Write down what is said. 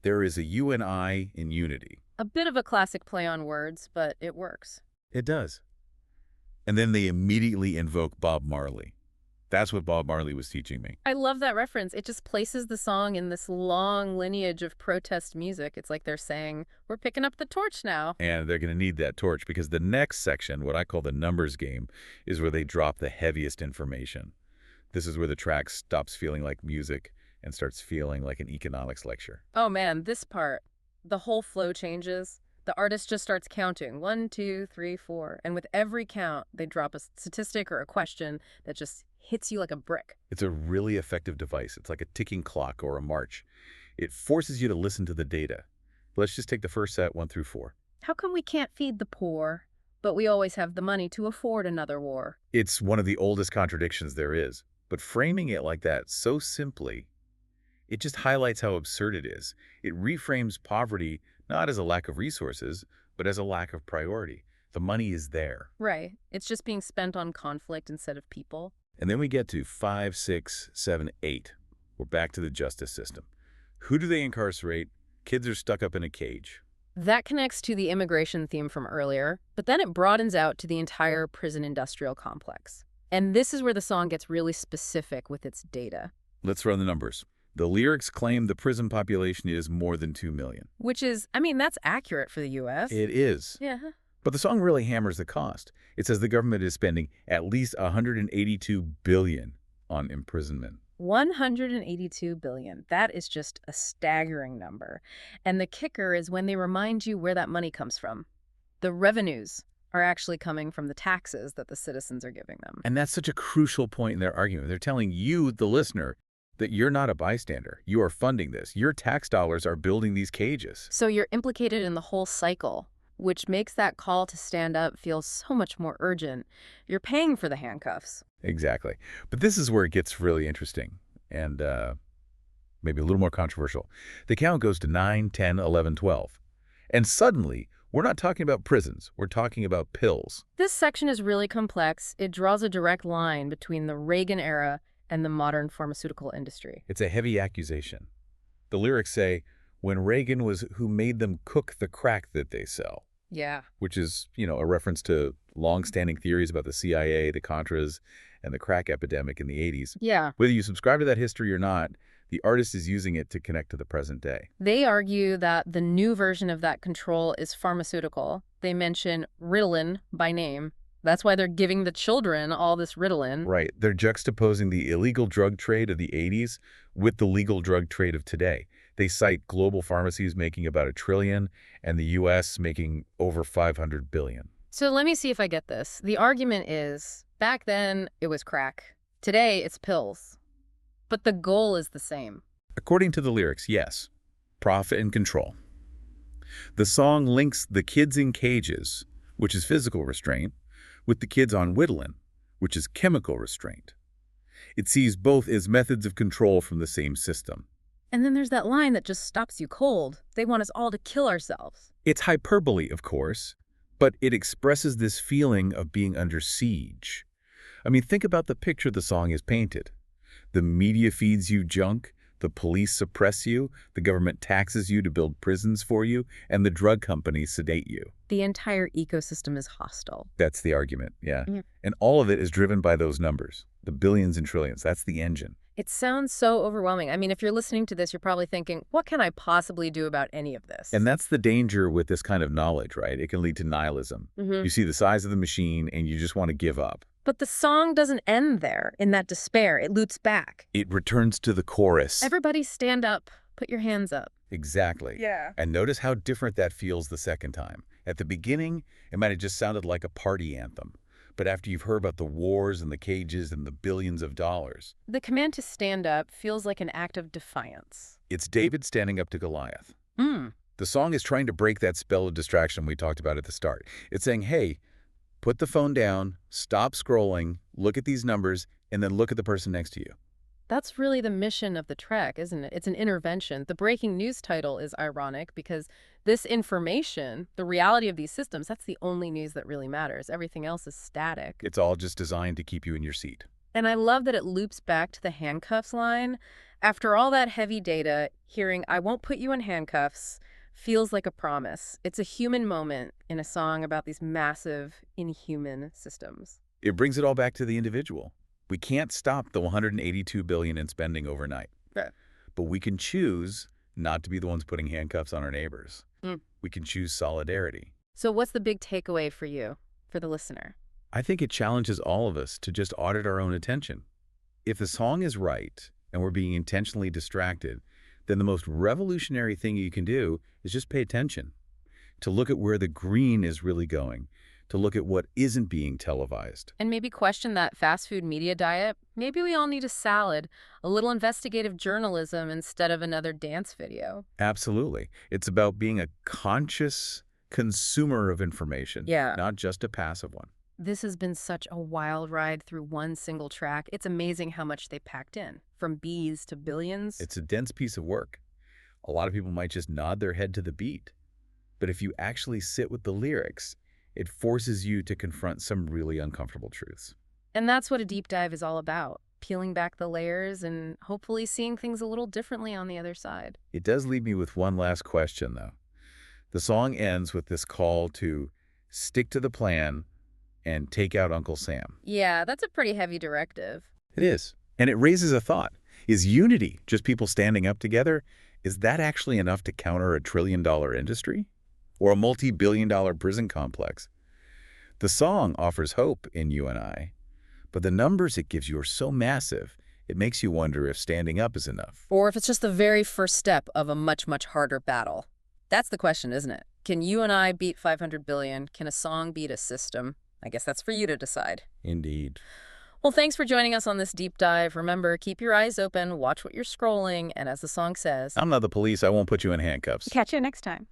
There is a you and I in unity. A bit of a classic play on words, but it works. It does. And then they immediately invoke Bob Marley. That's what Bob Marley was teaching me. I love that reference. It just places the song in this long lineage of protest music. It's like they're saying, we're picking up the torch now. And they're going to need that torch because the next section, what I call the numbers game, is where they drop the heaviest information. This is where the track stops feeling like music and starts feeling like an economics lecture. Oh man, this part, the whole flow changes. The artist just starts counting 1, 2, 3, 4. And with every count, they drop a statistic or a question that just hits you like a brick. It's a really effective device. It's like a ticking clock or a march. It forces you to listen to the data. Let's just take the first set, 1 through 4. How come we can't feed the poor, but we always have the money to afford another war? It's one of the oldest contradictions there is. But framing it like that so simply, it just highlights how absurd it is. It reframes poverty not as a lack of resources, but as a lack of priority. The money is there. Right. It's just being spent on conflict instead of people. And then we get to 5, 6, 7, 8. We're back to the justice system. Who do they incarcerate? Kids are stuck up in a cage. That connects to the immigration theme from earlier, but then it broadens out to the entire prison industrial complex. And this is where the song gets really specific with its data. Let's run the numbers. The lyrics claim the prison population is more than 2 million. Which is, I mean, that's accurate for the U.S. It is. Yeah. But the song really hammers the cost. It says the government is spending at least $182 billion on imprisonment. 182 billion. That is just a staggering number. And the kicker is when they remind you where that money comes from. The revenues are actually coming from the taxes that the citizens are giving them. And that's such a crucial point in their argument. They're telling you, the listener, that you're not a bystander. You are funding this. Your tax dollars are building these cages. So you're implicated in the whole cycle, which makes that call to stand up feel so much more urgent. You're paying for the handcuffs. Exactly. But this is where it gets really interesting and maybe a little more controversial. The count goes to 9, 10, 11, 12. And suddenly, we're not talking about prisons. We're talking about pills. This section is really complex. It draws a direct line between the Reagan era and the modern pharmaceutical industry. It's a heavy accusation. The lyrics say, when Reagan was who made them cook the crack that they sell. Yeah. Which is, a reference to long-standing theories about the CIA, the Contras, and the crack epidemic in the 80s. Yeah. Whether you subscribe to that history or not, the artist is using it to connect to the present day. They argue that the new version of that control is pharmaceutical. They mention Ritalin by name. That's why they're giving the children all this Ritalin. Right. They're juxtaposing the illegal drug trade of the 80s with the legal drug trade of today. They cite global pharmacies making about $1 trillion and the U.S. making over $500 billion. So let me see if I get this. The argument is, back then it was crack. Today it's pills. But the goal is the same. According to the lyrics, yes. Profit and control. The song links the kids in cages, which is physical restraint, with the kids on Ritalin, which is chemical restraint. It sees both as methods of control from the same system. And then there's that line that just stops you cold. They want us all to kill ourselves. It's hyperbole, of course, but it expresses this feeling of being under siege. I mean, think about the picture the song is painted. The media feeds you junk, the police suppress you, the government taxes you to build prisons for you, and the drug companies sedate you. The entire ecosystem is hostile. That's the argument, yeah. Yeah. And all of it is driven by those numbers, the billions and trillions. That's the engine. It sounds so overwhelming. I mean, if you're listening to this, you're probably thinking, what can I possibly do about any of this? And that's the danger with this kind of knowledge, right? It can lead to nihilism. You see the size of the machine and you just want to give up. But the song doesn't end there in that despair. It loops back. It returns to the chorus. Everybody stand up. Put your hands up. Exactly. Yeah. And notice how different that feels the second time. At the beginning, it might have just sounded like a party anthem. But after you've heard about the wars and the cages and the billions of dollars, The command to stand up feels like an act of defiance. it's David standing up to Goliath. Mm. The song is trying to break that spell of distraction we talked about at the start. It's saying, hey, put the phone down, stop scrolling, look at these numbers, and then look at the person next to you. That's really the mission of the trek, isn't it? It's an intervention. The breaking news title is ironic because this information, the reality of these systems, that's the only news that really matters. Everything else is static. It's all just designed to keep you in your seat. And I love that it loops back to the handcuffs line. After all that heavy data, hearing "I won't put you in handcuffs" feels like a promise. It's a human moment in a song about these massive, inhuman systems. It brings it all back to the individual. We can't stop the 182 billion in spending overnight, Right. but we can choose not to be the ones putting handcuffs on our neighbors. Mm. We can choose solidarity. So what's the big takeaway for you, for the listener? I think it challenges all of us to just audit our own attention. If the song is right and we're being intentionally distracted, then the most revolutionary thing you can do is just pay attention, to look at where the green is really going, to look at what isn't being televised. And maybe question that fast food media diet. Maybe we all need a salad, a little investigative journalism instead of another dance video. Absolutely. It's about being a conscious consumer of information, Yeah. not just a passive one. This has been such a wild ride through one single track. It's amazing how much they packed in, from bees to billions. It's a dense piece of work. A lot of people might just nod their head to the beat. But if you actually sit with the lyrics, it forces you to confront some really uncomfortable truths. And that's what a deep dive is all about, peeling back the layers and hopefully seeing things a little differently on the other side. It does leave me with one last question, though. The song ends with this call to stick to the plan and take out Uncle Sam. Yeah, that's a pretty heavy directive. It is. And it raises a thought. Is unity just people standing up together? Is that actually enough to counter a trillion-dollar industry? Or a multi-billion-dollar prison complex? The song offers hope in you and I, but the numbers it gives you are so massive, it makes you wonder if standing up is enough. Or if it's just the very first step of a much, much harder battle. That's the question, isn't it? Can you and I beat 500 billion? Can a song beat a system? I guess that's for you to decide. Indeed. Well, thanks for joining us on this deep dive. Remember, keep your eyes open, watch what you're scrolling, and as the song says, I'm not the police. I won't put you in handcuffs. catch you next time.